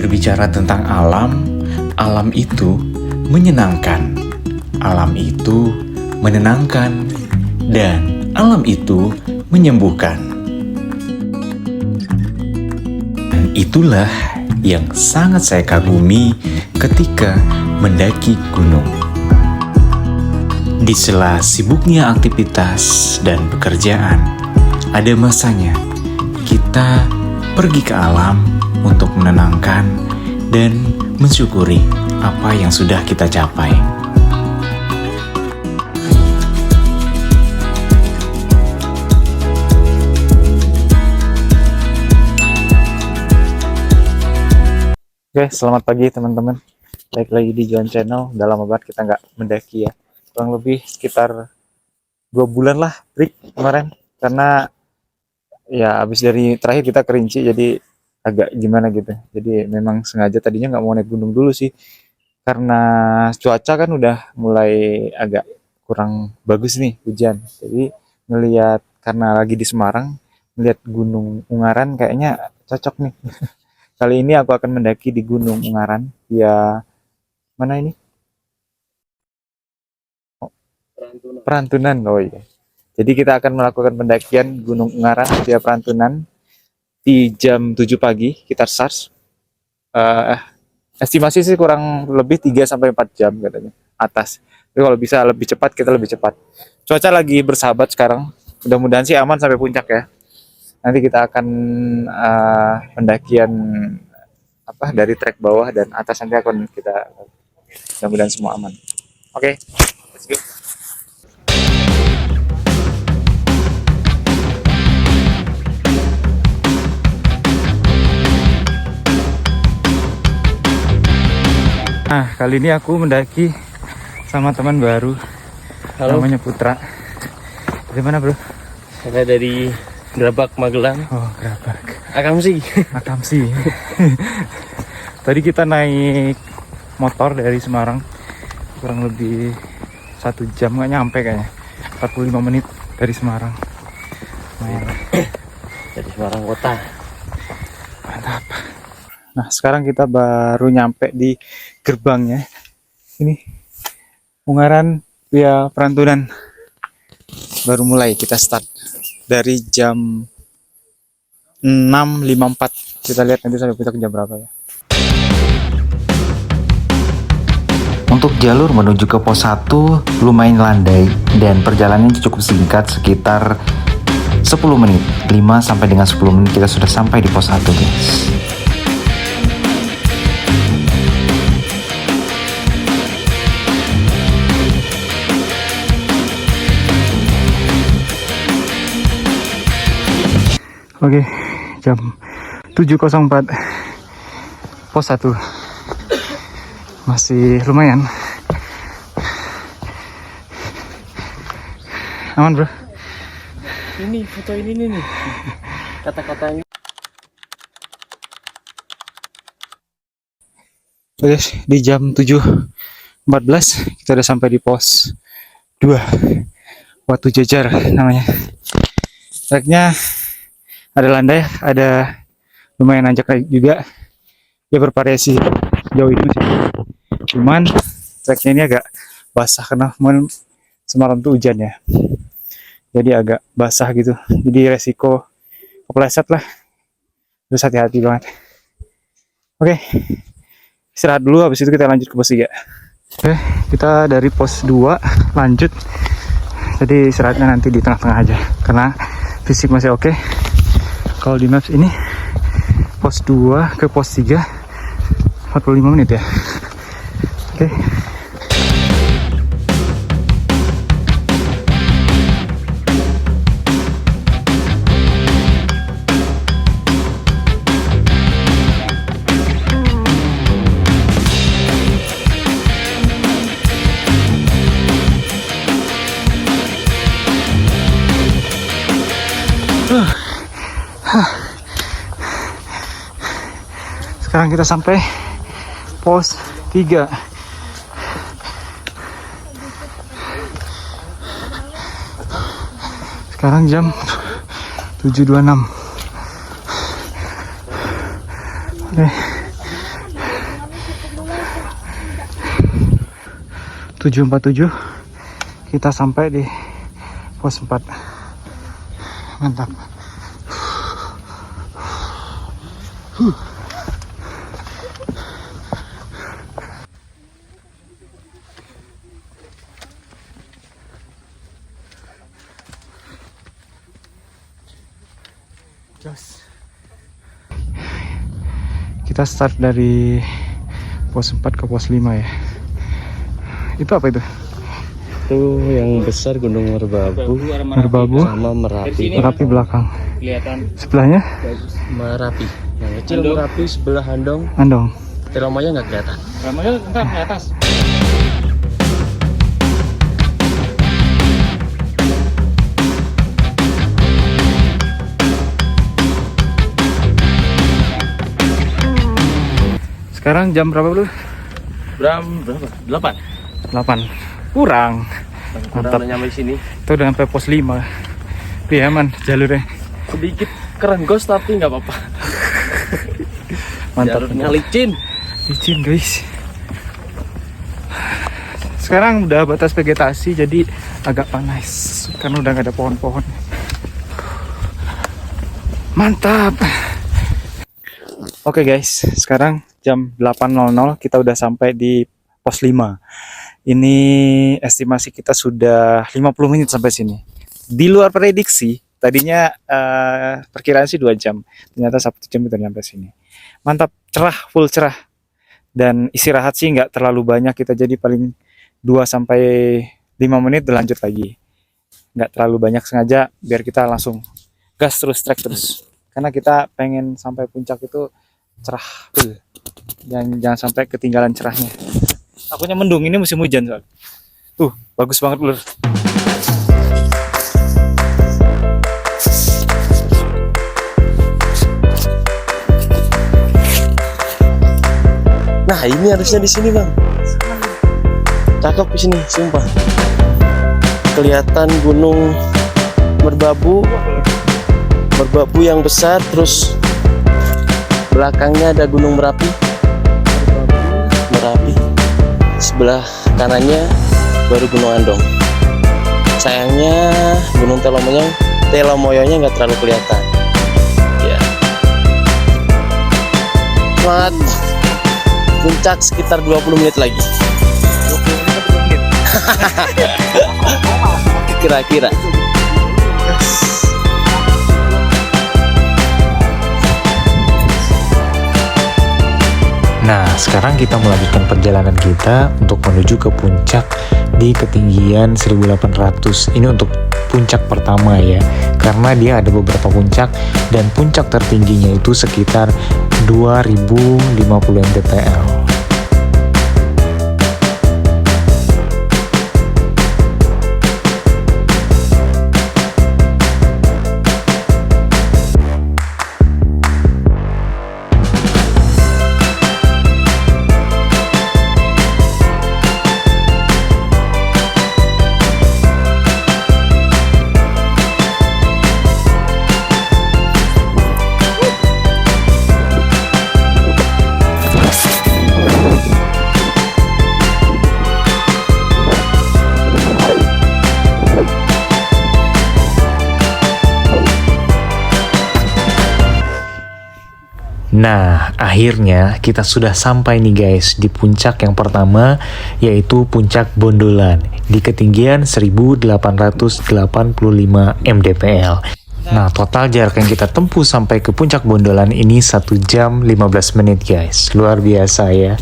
Berbicara tentang alam, alam itu menyenangkan, alam itu menenangkan, dan alam itu menyembuhkan. Dan itulah yang sangat saya kagumi ketika mendaki gunung. Di sela sibuknya aktivitas dan pekerjaan, ada masanya kita pergi ke alam untuk menenangkan dan mensyukuri apa yang sudah kita capai. Oke, selamat pagi teman-teman. Balik lagi di John Channel. Udah lama banget kita nggak mendaki ya. Kurang lebih sekitar 2 bulan lah break kemarin. Karena ya abis dari terakhir kita kerinci jadi agak gimana gitu. Jadi memang sengaja tadinya nggak mau naik gunung dulu sih. Karena cuaca kan udah mulai agak kurang bagus nih, hujan. Jadi ngelihat karena lagi di Semarang, melihat Gunung Ungaran kayaknya cocok nih. Kali ini aku akan mendaki di Gunung Ungaran via mana ini? Perantunan. Oh iya. Jadi kita akan melakukan pendakian Gunung Ungaran via Perantunan di jam 7 pagi, kita start. Estimasi sih kurang lebih 3 sampai 4 jam katanya atas. Tapi kalau bisa lebih cepat kita lebih cepat. Cuaca lagi bersahabat sekarang. Mudah-mudahan sih aman sampai puncak ya. Nanti kita akan pendakian dari trek bawah dan atas nanti akan kita mudah-mudahan semua aman. Oke, let's go. Nah, kali ini aku mendaki sama teman baru. Halo. Namanya Putra. Dari mana, Bro? Saya dari Gerabak, Magelang. Oh, Gerabak. Akamsi. Akamsi. Tadi kita naik motor dari Semarang kurang lebih 1 jam, nggak nyampe kayaknya. 45 menit dari Semarang. Dari Semarang kota. Mantap. Nah, sekarang kita baru nyampe di gerbangnya. Ini Ungaran via Perantunan. Baru mulai kita start dari jam 6.54. Kita lihat nanti sampai puncak jam berapa ya. Untuk jalur menuju ke pos 1 lumayan landai dan perjalanannya cukup singkat, sekitar 10 menit. 5 sampai dengan 10 menit kita sudah sampai di pos 1, guys. Oke, jam 7.04 pos 1 masih lumayan aman, Bro. Ini foto ini nih. Kata-katanya. Oke, di jam 7.14 kita udah sampai di pos 2 Watu Jajar namanya. Treknya ada landai, ada lumayan nanjak juga. Dia bervariasi jauh itu sih. Cuman treknya ini agak basah karena semalam tuh hujan ya. Jadi agak basah gitu. Jadi resiko kepleset lah. Terus hati-hati banget. Oke. Istirahat dulu, habis itu kita lanjut ke pos 3. Oke, kita dari pos 2 lanjut. Jadi istirahatnya nanti di tengah-tengah aja karena fisik masih oke. Kalau di maps ini pos 2 ke pos 3 45 menit ya. Oke. Sekarang kita sampai pos 3. Sekarang jam 7.26. Oke. 7.47 kita sampai di pos 4. Mantap. Jos. Kita start dari pos 4 ke pos 5 ya. Itu apa itu? Itu yang besar Gunung Merbabu. Merbabu Sama Merapi. Merapi belakang. Kelihatan Sebelahnya Merapi. Yang kecil Merapi, sebelah Andong. Andong. Telomanya nggak kelihatan. ramanya entar ke atas. Sekarang jam berapa dulu? Berapa? 8. 8. Kurang. Mantap. Udah nyampe sini. Itu udah sampai pos 5. Tapi aman jalurnya. Sedikit kerenggos tapi nggak apa-apa. Mantap. Jalurnya licin. Licin guys. Sekarang udah batas vegetasi jadi agak panas karena udah nggak ada pohon-pohon. Mantap. Oke guys, sekarang jam 8.00 kita udah sampai di pos 5. Ini estimasi kita sudah 50 menit sampai sini. Di luar prediksi, tadinya perkiraan sih 2 jam. Ternyata 1 jam kita nyampe sini. Mantap, cerah, full cerah. Dan istirahat sih nggak terlalu banyak, kita jadi paling 2 sampai 5 menit udah lanjut lagi. Nggak terlalu banyak, sengaja biar kita langsung gas terus, track terus. Karena kita pengen sampai puncak itu cerah full. Jangan sampai ketinggalan cerahnya. Takutnya mendung, ini musim hujan soal. Tuh, bagus banget lur. Nah, ini harusnya di sini, Bang. Cakep di sini, sumpah. Kelihatan Gunung Merbabu. Merbabu yang besar, terus belakangnya ada Gunung Merapi. Merapi. Sebelah kanannya baru Gunung Andong. Sayangnya Gunung Telomoyonya nggak terlalu kelihatan. Ya. Semangat. Puncak sekitar 20 menit lagi. 20 menit. Kira-kira. Nah, sekarang kita melanjutkan perjalanan kita untuk menuju ke puncak di ketinggian 1800. Ini untuk puncak pertama ya, karena dia ada beberapa puncak dan puncak tertingginya itu sekitar 2050 mdpl. Nah, akhirnya kita sudah sampai nih guys di puncak yang pertama, yaitu Puncak Bondolan di ketinggian 1885 mdpl. Nah, total jarak yang kita tempuh sampai ke Puncak Bondolan ini 1 jam 15 menit guys. Luar biasa ya.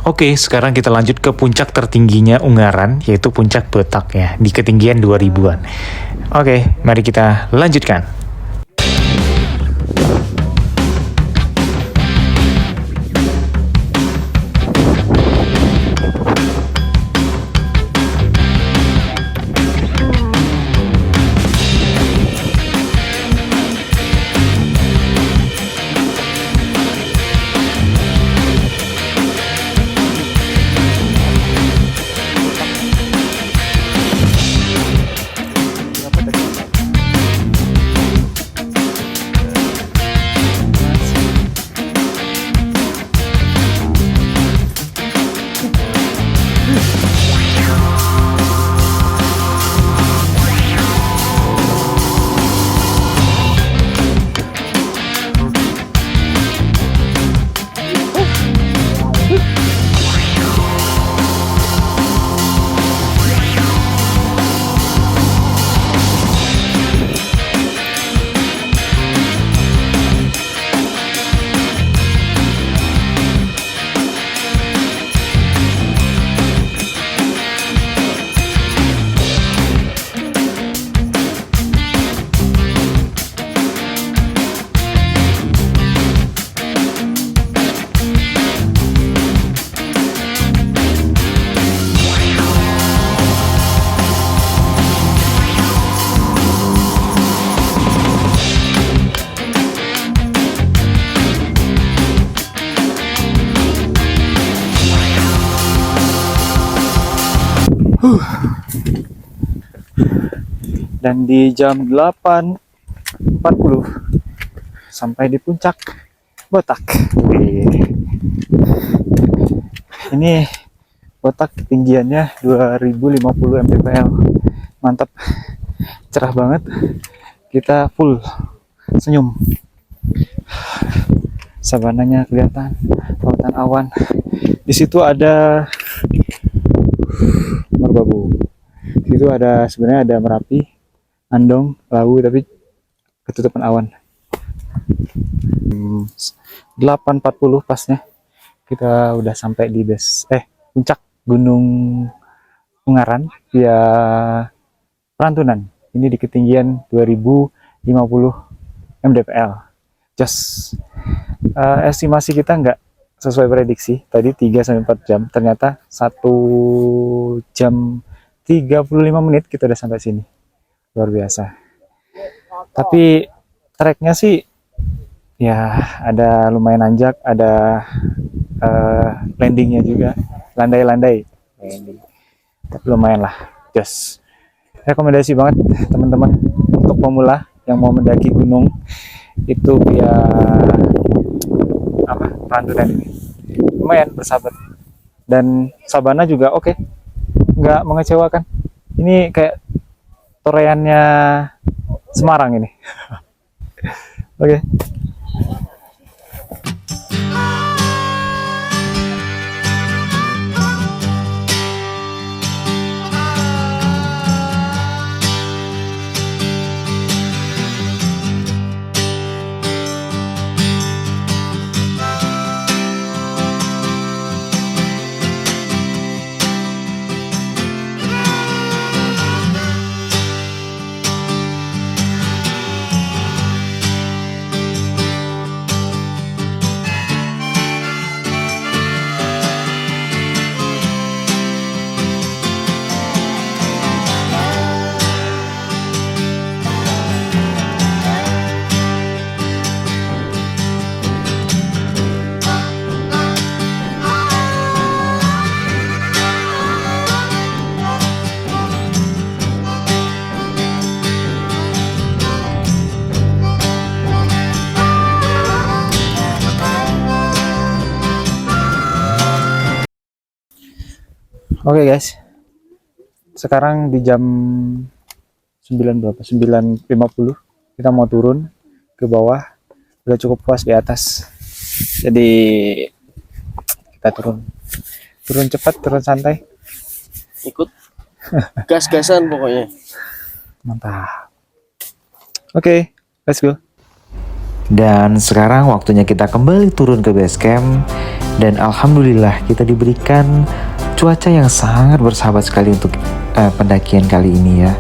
Oke, sekarang kita lanjut ke puncak tertingginya Ungaran, yaitu puncak Botak ya, di ketinggian 2000-an. Oke, mari kita lanjutkan. Dan di jam 8.40 sampai di puncak Botak. Ini Botak ketinggiannya 2050 mdpl. Mantap, cerah banget. Kita full senyum. Savananya kelihatan, lautan awan. Di situ ada merbabu. Di situ ada sebenarnya ada Merapi, Andong, Lawu, tapi ketutupan awan. 8.40 pasnya kita udah sampai di puncak Gunung Ungaran via Perantunan. Ini di ketinggian 2050 mdpl. Just estimasi kita nggak sesuai prediksi tadi 3-4 jam, ternyata 1 jam 35 menit kita udah sampai sini. Luar biasa. Tapi treknya sih ya ada lumayan nanjak, ada landingnya juga, landai-landai. Tapi lumayan lah. Just rekomendasi banget teman-teman untuk pemula yang mau mendaki gunung itu via Perantunan ini. Lumayan bersahabat. Dan sabana juga oke. Nggak mengecewakan. Ini kayak toreannya Semarang ini. Oke. Oke guys, sekarang di jam 9.50 kita mau turun ke bawah. Udah cukup puas di atas, jadi kita turun cepat, turun santai, Ikut gas-gasan pokoknya. mantap. Oke, let's go. Dan sekarang waktunya kita kembali turun ke base camp. Dan alhamdulillah kita diberikan cuaca yang sangat bersahabat sekali untuk pendakian kali ini ya.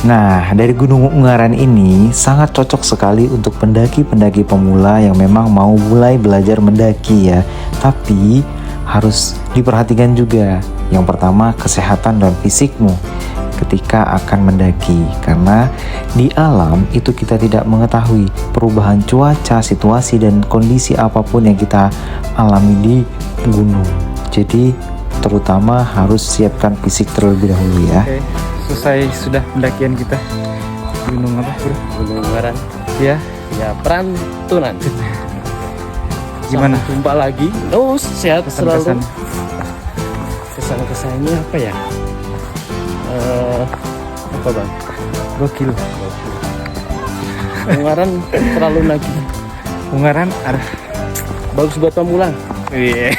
Nah, dari Gunung Ungaran ini sangat cocok sekali untuk pendaki-pendaki pemula yang memang mau mulai belajar mendaki ya. Tapi harus diperhatikan juga. Yang pertama, kesehatan dan fisikmu ketika akan mendaki. Karena di alam itu kita tidak mengetahui perubahan cuaca, situasi dan kondisi apapun yang kita alami di gunung. Jadi terutama harus siapkan fisik terlebih dahulu ya. Oke, selesai sudah pendakian kita. Gunung apa, Bro? Gunung Ungaran. Ya, Ya, Prantunan. gimana? Sampai jumpa lagi. Oh, sehat selalu. Kesan-kesan. Kesan-kesannya apa ya? Apa bang? Gokil. Ungaran terlalu nagih. Ungaran ada. Bagus buat pemula. Iya.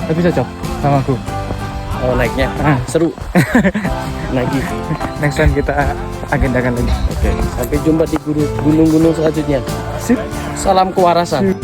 Tapi cocok sama aku. Oh, naiknya seru. Nagih. Next time kita agendakan lagi. Oke, sampai jumpa di gunung-gunung selanjutnya. Sip. Salam kewarasan.